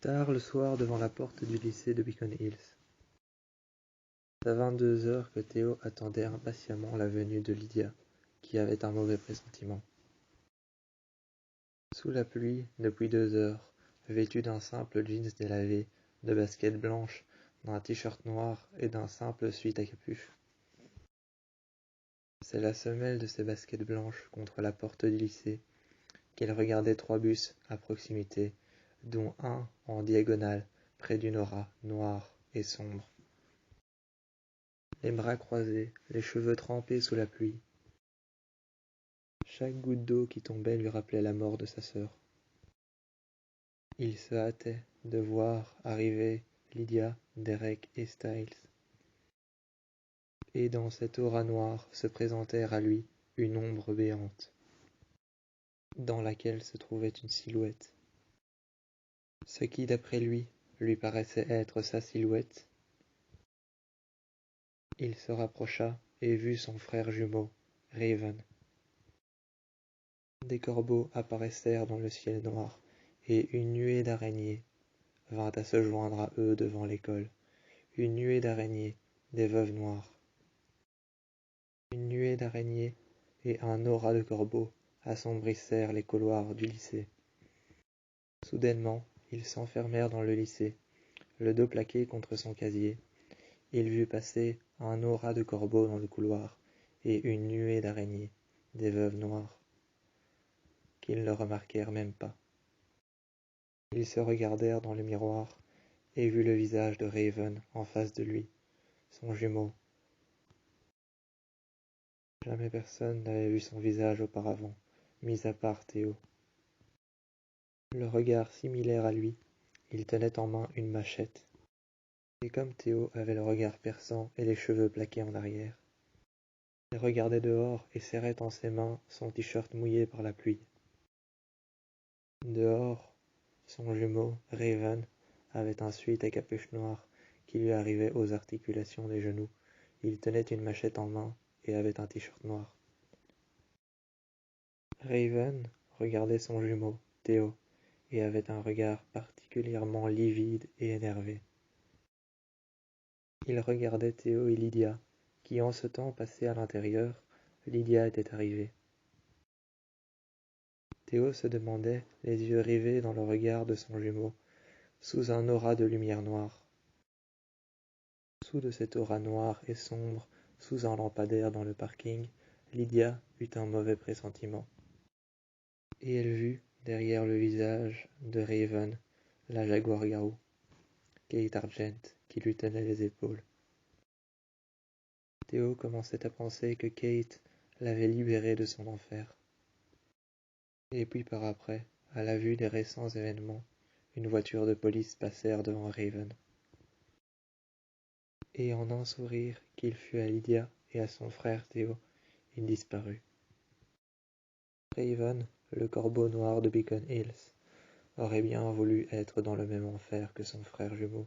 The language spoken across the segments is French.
Tard le soir devant la porte du lycée de Beacon Hills. C'est à 22 heures que Théo attendait impatiemment la venue de Lydia, qui avait un mauvais pressentiment. Sous la pluie, depuis 2 heures, vêtu d'un simple jeans délavé, de baskets blanches, d'un t-shirt noir et d'un simple sweat à capuche. C'est la semelle de ses baskets blanches contre la porte du lycée qu'il regardait 3 bus à proximité, dont un en diagonale, près d'une aura noire et sombre. Les bras croisés, les cheveux trempés sous la pluie. Chaque goutte d'eau qui tombait lui rappelait la mort de sa sœur. Il se hâtait de voir arriver Lydia, Derek et Styles. Et dans cette aura noire se présentèrent à lui une ombre béante, dans laquelle se trouvait une silhouette. Ce qui, d'après lui paraissait être sa silhouette. Il se rapprocha et vit son frère jumeau, Raven. Des corbeaux apparaissèrent dans le ciel noir, et une nuée d'araignées vint à se joindre à eux devant l'école. Une nuée d'araignées, des veuves noires. Une nuée d'araignées et un aura de corbeaux assombrissèrent les couloirs du lycée. Soudainement, ils s'enfermèrent dans le lycée, le dos plaqué contre son casier. Il vit passer un aura de corbeaux dans le couloir, et une nuée d'araignées, des veuves noires, qu'ils ne remarquèrent même pas. Ils se regardèrent dans le miroir, et vit le visage de Raven en face de lui, son jumeau. Jamais personne n'avait vu son visage auparavant, mis à part Théo. Le regard similaire à lui, il tenait en main une machette. Et comme Théo avait le regard perçant et les cheveux plaqués en arrière, il regardait dehors et serrait en ses mains son t-shirt mouillé par la pluie. Dehors, son jumeau, Raven, avait un sweat à capuche noire qui lui arrivait aux articulations des genoux. Il tenait une machette en main et avait un t-shirt noir. Raven regardait son jumeau, Théo, et avait un regard particulièrement livide et énervé. Il regardait Théo et Lydia, qui en ce temps passaient à l'intérieur. Lydia était arrivée. Théo se demandait, les yeux rivés dans le regard de son jumeau, sous un aura de lumière noire. Sous de cette aura noire et sombre, sous un lampadaire dans le parking, Lydia eut un mauvais pressentiment. Et elle vit, derrière le visage de Raven, la jaguar-garou, Kate Argent, qui lui tenait les épaules. Théo commençait à penser que Kate l'avait libéré de son enfer. Et puis par après, à la vue des récents événements, une voiture de police passèrent devant Raven. Et en un sourire qu'il fut à Lydia et à son frère Théo, il disparut. Raven, le corbeau noir de Beacon Hills, aurait bien voulu être dans le même enfer que son frère jumeau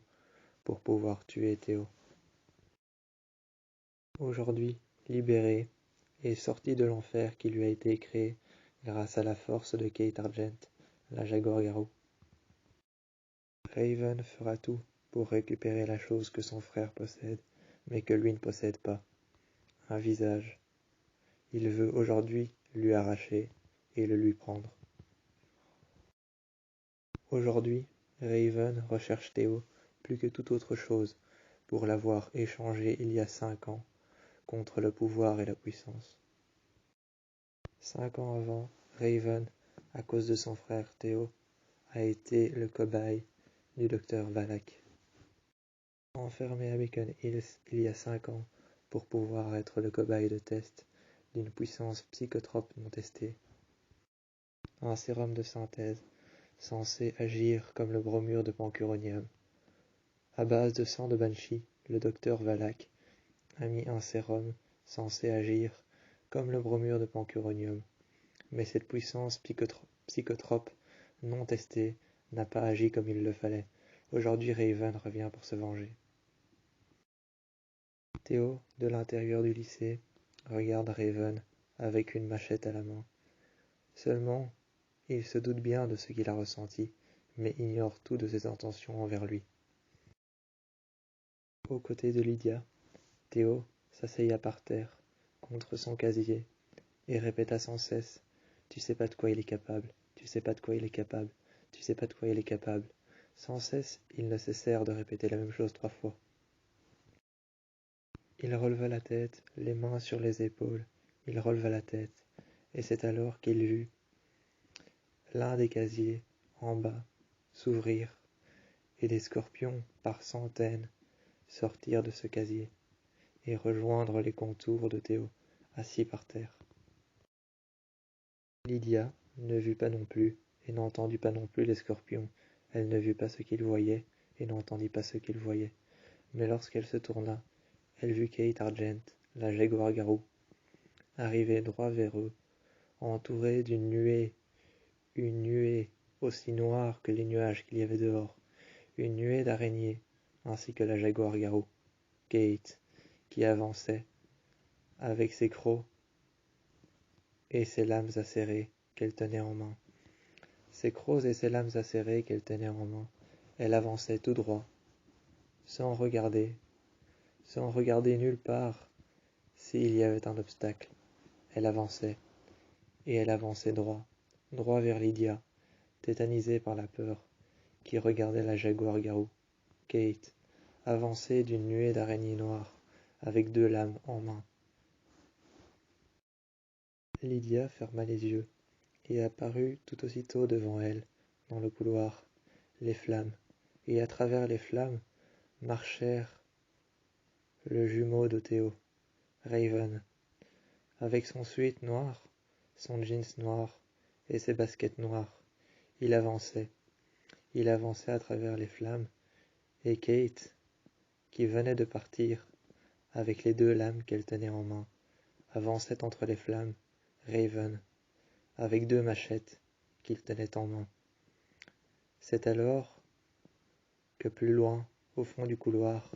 pour pouvoir tuer Théo. Aujourd'hui, libéré et sorti de l'enfer qui lui a été créé grâce à la force de Kate Argent, la jaguar-garou, Raven fera tout pour récupérer la chose que son frère possède, mais que lui ne possède pas, un visage. Il veut aujourd'hui lui arracher et le lui prendre. Aujourd'hui, Raven recherche Théo plus que toute autre chose pour l'avoir échangé il y a 5 ans contre le pouvoir et la puissance. 5 ans avant, Raven, à cause de son frère Théo, a été le cobaye du docteur Valak. Enfermé à Beacon Hills il y a 5 ans pour pouvoir être le cobaye de test d'une puissance psychotrope non testée. Un sérum de synthèse censé agir comme le bromure de pancuronium. À base de sang de banshee, le docteur Valak a mis un sérum censé agir comme le bromure de pancuronium. Mais cette puissance psychotrope non testée n'a pas agi comme il le fallait. Aujourd'hui, Raven revient pour se venger. Théo, de l'intérieur du lycée, regarde Raven avec une machette à la main. Seulement, il se doute bien de ce qu'il a ressenti, mais ignore tout de ses intentions envers lui. Aux côtés de Lydia, Théo s'asseya par terre, contre son casier, et répéta sans cesse « Tu sais pas de quoi il est capable, tu sais pas de quoi il est capable, tu sais pas de quoi il est capable ». Sans cesse, ils ne cessèrent de répéter la même chose 3 fois. Il releva la tête, les mains sur les épaules, il releva la tête, et c'est alors qu'il vit l'un des casiers, en bas, s'ouvrir, et des scorpions, par centaines, sortir de ce casier, et rejoindre les contours de Théo, assis par terre. Lydia ne vit pas non plus, et n'entendit pas non plus les scorpions. Elle ne vit pas ce qu'ils voyaient, et n'entendit pas ce qu'ils voyaient. Mais lorsqu'elle se tourna, elle vit Kate Argent, la jaguar-garou, arriver droit vers eux, entourée d'une nuée, une nuée aussi noire que les nuages qu'il y avait dehors, une nuée d'araignées, ainsi que la jaguar-garou, Kate, qui avançait, avec ses crocs et ses lames acérées qu'elle tenait en main. Ses crocs et ses lames acérées qu'elle tenait en main, elle avançait tout droit, sans regarder nulle part s'il y avait un obstacle. Elle avançait, et elle avançait droit vers Lydia, tétanisée par la peur, qui regardait la jaguar-garou, Kate, avancer d'une nuée d'araignées noires, avec 2 lames en main. Lydia ferma les yeux, et apparut tout aussitôt devant elle, dans le couloir, les flammes, et à travers les flammes marchèrent le jumeau de Théo, Raven, avec son sweat noir, son jeans noir et ses baskets noires. Il avançait à travers les flammes, et Kate, qui venait de partir, avec les 2 lames qu'elle tenait en main, avançait entre les flammes, Raven, avec 2 machettes qu'il tenait en main. C'est alors que plus loin, au fond du couloir,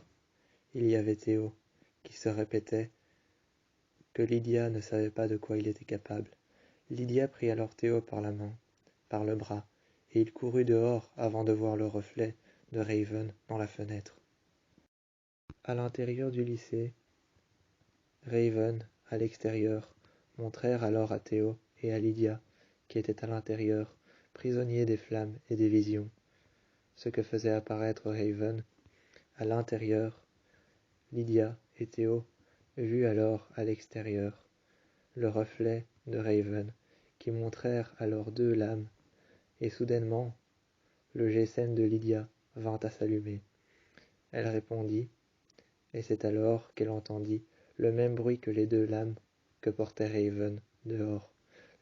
il y avait Théo, qui se répétait que Lydia ne savait pas de quoi il était capable. Lydia prit alors Théo par la main, par le bras, et il courut dehors avant de voir le reflet de Raven dans la fenêtre. À l'intérieur du lycée, Raven, à l'extérieur, montrèrent alors à Théo et à Lydia, qui étaient à l'intérieur, prisonniers des flammes et des visions, ce que faisait apparaître Raven. À l'intérieur, Lydia et Théo vurent alors à l'extérieur le reflet de Raven, qui montrèrent alors 2 lames, et soudainement le GSM de Lydia vint à s'allumer. Elle répondit, et c'est alors qu'elle entendit le même bruit que les 2 lames que portait Raven dehors,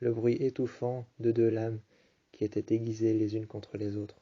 le bruit étouffant de 2 lames qui étaient aiguisées les unes contre les autres.